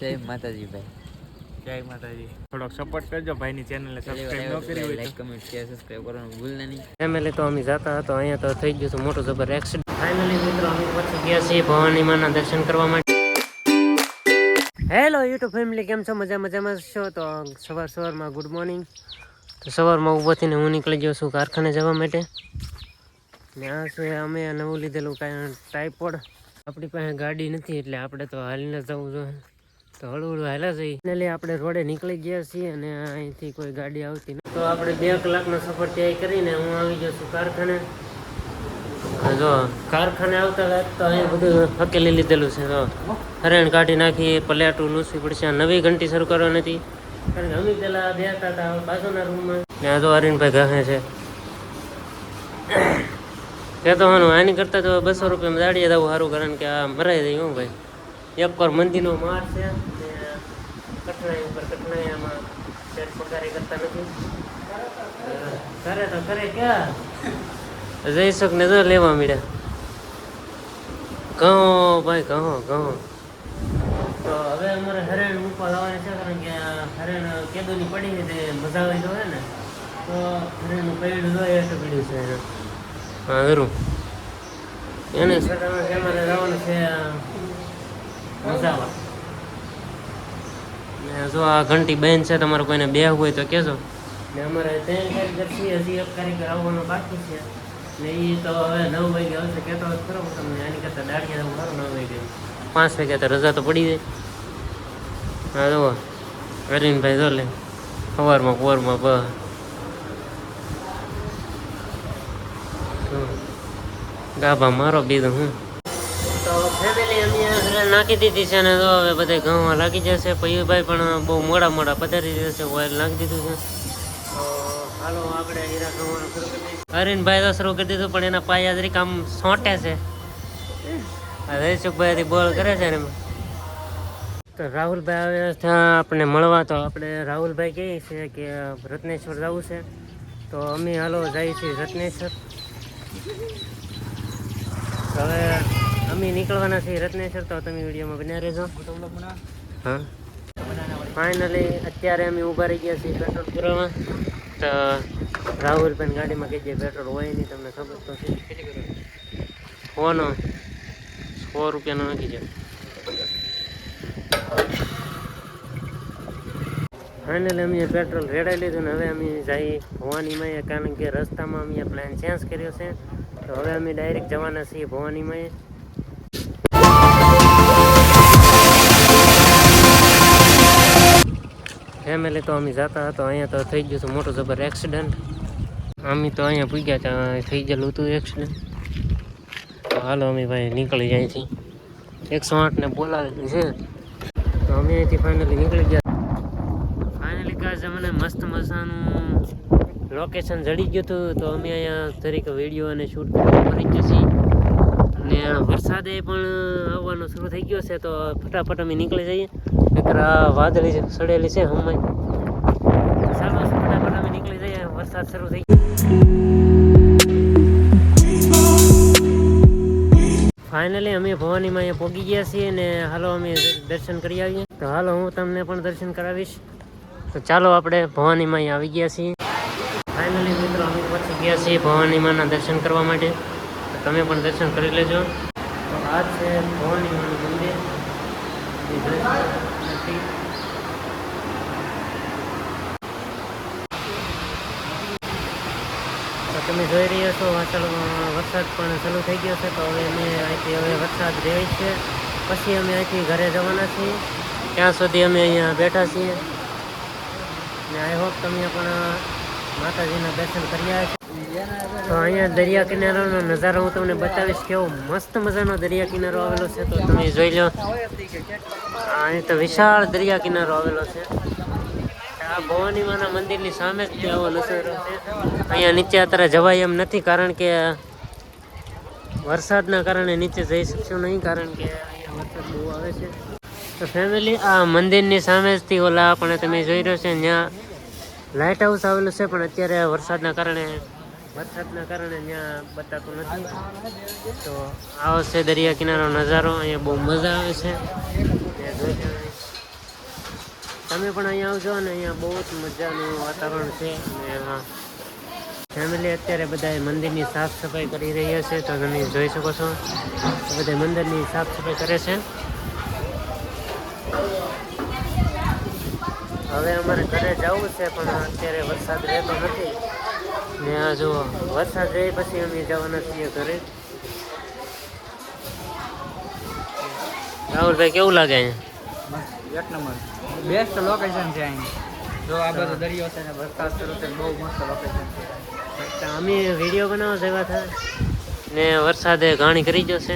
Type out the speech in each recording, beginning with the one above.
જય માતાજી ભાઈ. જય માતાજી. થોડોક સપોર્ટ કરજો ભાઈની ચેનલને સબસ્ક્રાઇબ ન કરી હોય લાઈક કમેન્ટ શેર સબસ્ક્રાઇબ કરવાનું ભૂલતા નહીં. ફેમિલી તો અમે જતા હતો અહીંયા તો થઈ ગયું હતું મોટો જબર એક્સિડન્ટ. ફાઇનલી મિત્રો અમે પછી ગયા છીએ ભવાની માના દર્શન કરવા માટે. હેલો યુટ્યુબ ફેમિલી, કેમ છો? મજામાં છો? તો સવારમાં ગુડ મોર્નિંગ. તો સવારમાં ઊભો થઈને હું નીકળી ગયો છું કારખાને જવા માટે. ને આ છે અમે નવું લીધેલું કાંઈ ટાઈપોડ. આપણી પાસે ગાડી નથી એટલે આપણે તો હાલીને જવું જોઈએ. તો હળવું હાલા જઈએ. ફાઇનલી આપણે રોડે નીકળી ગયા છીએ અને અહીંથી કોઈ ગાડી આવતી નથી. તો આપણે 2 કલાકનો સફર તૈયાર કરીને હું આવી ગયો છું કારખાને. જો કારખાને આવતા તો અહીંયા બધું હકેલી લીધેલું છે. તો હરેણ કાઢી નાખી, પલેટું લૂસવી પડશે. નવી ઘંટી શરૂ કરવાની હતી કારણ કે અમે પેલા બેસતા હતા બાજુના રૂમમાં. ને આ તો હરીનભાઈ ઘાસે છે. કહેતો હોવાનું આની કરતાં તો 200 રૂપિયામાં દાડીએ જવું સારું, કારણ કે આ મરાઈ જાય. હું ભાઈ એકવાર મંદીનો માર છે ને કઠણાઈ ઉપર કઠણાઈ, આમાં પેટ પગારી કરતા નથી. કરે તો કરે ક્યાં જઈશક ને તો લેવા મળ્યા ઘઉં ભાઈ, ઘઉં. તો હવે અમારે હરેણ મૂકવા લાવવાની છે, કારણ કે હરેણ કેદુની પડી છે તે મજા આવી તો હોય ને. તો હરેણનું પૈડું જોઈએ એટલું પીડ્યું છે એને. હા જરૂર એને અમારે જવાનું છે મજાવા. જો આ ઘંટી બેન છે, તમારે કોઈને બેહવું હોય તો કહેજો. ને અમારે 3 કારીગર છીએ, હજી 1 કારીગર આવવાનો બાકી છે. ને એ તો હવે 9 વાગે આવશે. કહેતો હોય ખરો તમને, આની કરતાં દાડિયા જવું સારું. 9 વાગે 5 વાગ્યા તો રજા તો પડી જાય. હા જુઓ અરીનભાઈ જો લે સવારમાં ગાભા મારો બીજું હું. તો ફેમિલી અમે નાખી દીધી છે ને તો હવે બધા ઘઉં લાગી જશે. પૈયુભાઈ પણ બહુ મોડા પધારી જશે, ઓઇલ નાખી દીધું છે. તો હાલો આપણે હીરા ઘઉંવાનું શરૂ કરી દઈએ. હરીનભાઈ તો શરૂ કરી દીધું, પણ એના પાયા જરીક આમ સોંટે છે. જયસુખભાઈ બોલ કરે છે ને. તો રાહુલભાઈ આવે ત્યાં આપણે મળવા. તો આપણે રાહુલભાઈ કહે છે કે રત્નેશ્વર જવું છે. તો અમે હાલો જઈએ છીએ રત્નેશ્વર. હવે અમે નીકળવાના છીએ રત્નેશ્વર. તો તમે વિડીયોમાં બન્યા રહેજો. હા ફાઇનલી અત્યારે અમે ઊભા રહી ગયા છીએ પેટ્રોલ પુરાવા. તો રાહુલભાઈ ગાડીમાં કઈ જાય પેટ્રોલ હોય નહીં, તમને ખબર તો છે. હોનો 100 રૂપિયાનો નાખી જાય. ફાઇનલી અમે પેટ્રોલ રેડાઈ લીધું ને હવે અમે જઈએ ભવાનીમાં, કારણ કે રસ્તામાં અમે પ્લાન ચેન્જ કર્યો છે. તો હવે અમે ડાયરેક્ટ જવાના છીએ ભવાનીમાં. ફેમિલી તો અમે જતા હતો અહીંયા તો થઈ ગયું હતું મોટો જબર એક્સિડન્ટ. અમે તો અહીંયા પૂગ્યા ત્યાં થઈ ગયેલું હતું એક્સિડન્ટ. તો હાલો અમે ભાઈ નીકળી જાય છે. 108 ને બોલાવેલું છે. તો અમે અહીંથી ફાઇનલી નીકળી ગયા. ફાઇનલી કાશ મને મસ્ત મજાનું લોકેશન જડી ગયું હતું. તો અમે અહીંયા તરીકે વિડીયો અને શૂટ કરવા મળી જશે. અને વરસાદે પણ આવવાનો શરૂ થઈ ગયો છે. તો ફટાફટ અમે નીકળી જઈએ. વાદળી સડેલી છે હમણાં. ચાલો ફટાફટ અમે નીકળી જઈએ, વરસાદ શરૂ થઈ ગયો. ફાઇનલી અમે ભવાનીમાં અહીંયા પહોંચી ગયા છીએ ને હાલો અમે દર્શન કરી આવીએ. તો હાલો હું તમને પણ દર્શન કરાવીશ. તો ચાલો આપણે ભવાનીમાં અહીંયા આવી ગયા છીએ. ફાઇનલી મિત્રો અમે પછી ગયા છીએ ભવાનીમાંના દર્શન કરવા માટે. તો તમે પણ દર્શન કરી લેજો. તો આ છે ભવાનીમાનું મંદિર. તો તમે જોઈ રહ્યા છો વરસાદ પણ ચાલુ થઈ ગયો છે. તો હવે અમે અહીંથી હવે વરસાદ રહે છે પછી અમે અહીંથી ઘરે જવાના છીએ. ત્યાં સુધી અમે અહીંયા બેઠા છીએ ને આઈ હોપ તમે પણ માતાજીના દર્શન કર્યા છે. તો અહીંયા દરિયા કિનારાનો નજારો હું તમને બતાવીશ. કેવો મસ્ત મજાનો દરિયા કિનારો આવેલો છે. તો તમે જોઈ લો, અહીં તો વિશાળ દરિયા કિનારો આવેલો છે. આ ભવાનીમાના મંદિરની સામે જ આવો નજારો છે. અહીંયા નીચે અત્યારે જવાય એમ નથી, કારણ કે વરસાદના કારણે નીચે જઈ શકશું નહીં, કારણ કે અહીંયા વરસાદ બહુ આવે છે. તો ફેમિલી આ મંદિરની સામે જથી ઓલા આપણે તમે જોઈ રહ્યો છે ત્યાં લાઇટ હાઉસ આવેલું છે, પણ અત્યારે વરસાદના કારણે ત્યાં બતાતું નથી. તો આવો છે દરિયા કિનારો નજારો. અહીંયા બહુ મજા આવે છે. તમે પણ અહીંયા આવજો અને અહીંયા બહુ જ મજાનું વાતાવરણ છે અને ફેમિલી અત્યારે બધા મંદિરની સાફ સફાઈ કરી રહ્યા છે તો તમે જોઈ શકો છો બધા મંદિરની સાફ સફાઈ કરે છે. હવે અમારે ઘરે જવું છે પણ અત્યારે વરસાદ રહેતો નથી ને આ જો વરસાદ રહે પછી અમે જવાના છીએ ઘરે. રાહુલભાઈ કેવું લાગે અહીંયા? એક નંબર બેસ્ટ લોકેશન છે અહીં. જો આ બધો દરિયો છે ને વરસાદ શરૂ છે, બહુ મસ્ત લોકેશન છે. અમે વિડીયો બનાવવા જેવા હતા ને વરસાદે ઘાણી કરી જશે.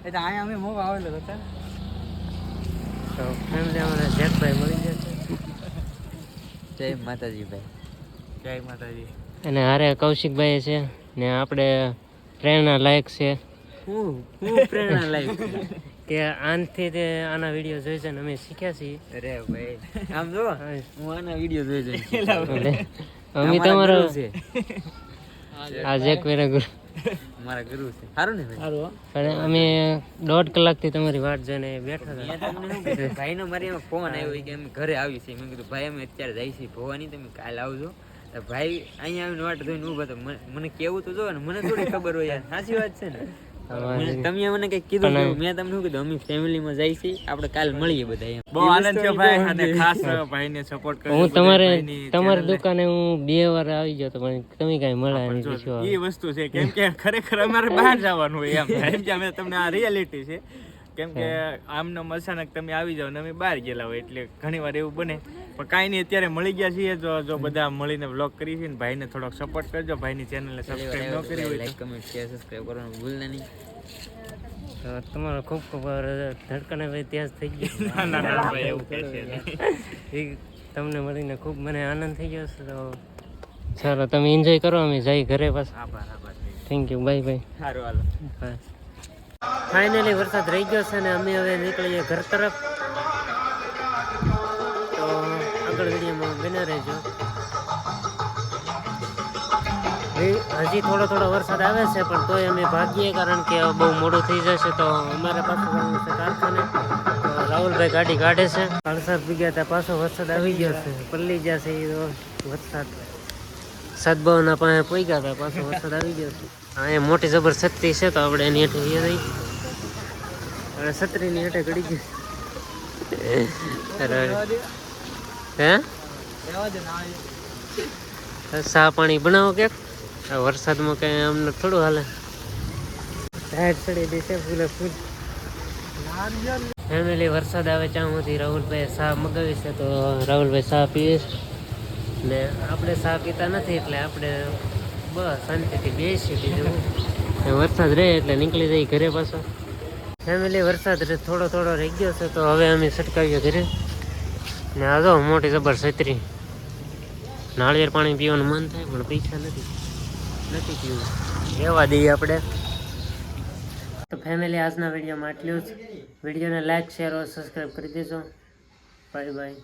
એટલે અહીંયા અમે મોવા આવેલો હતા તો ફેમિલી અમારા જેકભાઈ મળી જશે. જય માતાજી ભાઈ. જય માતાજી. અને હારે કૌશિકભાઈ છે ને આપણે પ્રેરણા લાયક છે. હું પ્રેરણા લાયક કે આનથી તે આના વિડીયો જોઈ છે ને અમે શીખ્યા છીએ. અરે ભાઈ આમ જો હું આના વિડીયો જોઈ જોઈ એટલે અમે તમારો આ જેકભાઈ ગુરુ મારા ગુરુ છે. સારું ને ભાઈ? પણ અમે 1.5 કલાકથી તમારી વાટ જોઈને બેઠા હતા. મેં તમને શું કીધું, ભાઈનો મારી એમાં ફોન આવ્યો કે અમે ઘરે આવી છીએ. મેં કીધું ભાઈ અમે અત્યારે જઈએ છીએ ભવાની, તમે કાલે આવજો. તો ભાઈ અહીંયા આવીને વાટ જોઈને ઊભા તો મને કેવું તો જો ને, મને થોડી ખબર હોય યાર. સાચી વાત છે ને? તમે મને કઈ કીધું મેં તમને શું કીધું, અમે ફેમિલીમાં જઈએ છીએ, આપણે કાલ મળીએ બધા એમ. બહુ આનંદ છે ભાઈ અને ખાસ ભાઈને સપોર્ટ કર્યો. હું તમારી દુકાને હું 2 વાર આવી ગયો તો પણ તમે કઈ મળ્યા નહીં. પૂછ્યું એ વસ્તુ છે કેમ કે ખરેખર અમારે બહાર જવાનું હોય એમ કે અમે તમને આ રિયાલિટી છે કેમ કે આમનો અચાનક તમે આવી જાવ ને અમે બહાર ગયેલા હોય એટલે ઘણી વાર એવું બને. પણ કાંઈ નહીં, અત્યારે મળી ગયા છીએ. જો બધા મળીને વ્લોગ કરી છે ને ભાઈને થોડોક સપોર્ટ કરજો. ભાઈની ચેનલને સબસ્ક્રાઇબ ન કરી હોય લાઈક કમેન્ટ શેર સબસ્ક્રાઇબ કરવાનું ભૂલતા નહીં. તો તમારો ખૂબ ખૂબ ધડકને ભાઈ ત્યાં થઈ ગયો. ના ભાઈ એવું કહે છે એ તમને મળીને ખૂબ મને આનંદ થઈ ગયો છે. તો ચાલો તમે એન્જોય કરો, અમે જઈ ઘરે પાછા. આભાર. Thank you, bye bye. સારું હાલો. ફાઇનલી વરસાદ રહી ગયો છે ને અમે હવે નીકળીએ ઘર તરફ. તો આગળ વિડીયોમાં બના રહેજો. હજી થોડો વરસાદ આવે છે પણ તોય અમે ભાગીએ કારણ કે બહુ મોડું થઈ જશે તો અમારે પાછું જવાનું છે કારખાને. તો રાહુલભાઈ ગાડી કાઢે છે. વરસાદ ભીગ્યા ત્યાં પાછો વરસાદ આવી ગયો છે, પલ્લી જશે એ વરસાદ. સદભાવના પાસે પહોંચ્યા હતા, પાછો વરસાદ આવી ગયો છે. અહીંયા મોટી જબર છત્રી છે તો આપણે એની હેઠે રહી રહી હવે છત્રીની હેઠે ગળી ગઈ. હે ચા પાણી બનાવો ક્યાંક, આ વરસાદમાં કઈ અમને થોડું હાલે. ટાયર ચડી દેશે ફૂલે ફૂલ. ફેમિલી વરસાદ આવે ત્યાં સુધી રાહુલભાઈ ચા મગાવી છે તો રાહુલભાઈ ચા પીએ ને આપણે ચા પીતા નથી એટલે આપણે બસ શાંતિથી બેસી બીજું વરસાદ રહે એટલે નીકળી જાય ઘરે પાછો. ફેમિલી વરસાદ થોડો રહી ગયો છે તો હવે અમે છટકાવીએ ઘરે. ને આ જો મોટી જબર છત્રી. નાળિયેર પાણી પીવાનું મન થાય પણ પૈસા નથી પીવું, રહેવા દઈએ આપણે. તો ફેમિલી આજના વિડીયોમાં આટલું જ. વિડીયોને લાઈક શેર અને સબસ્ક્રાઈબ કરી દેજો. Bye bye.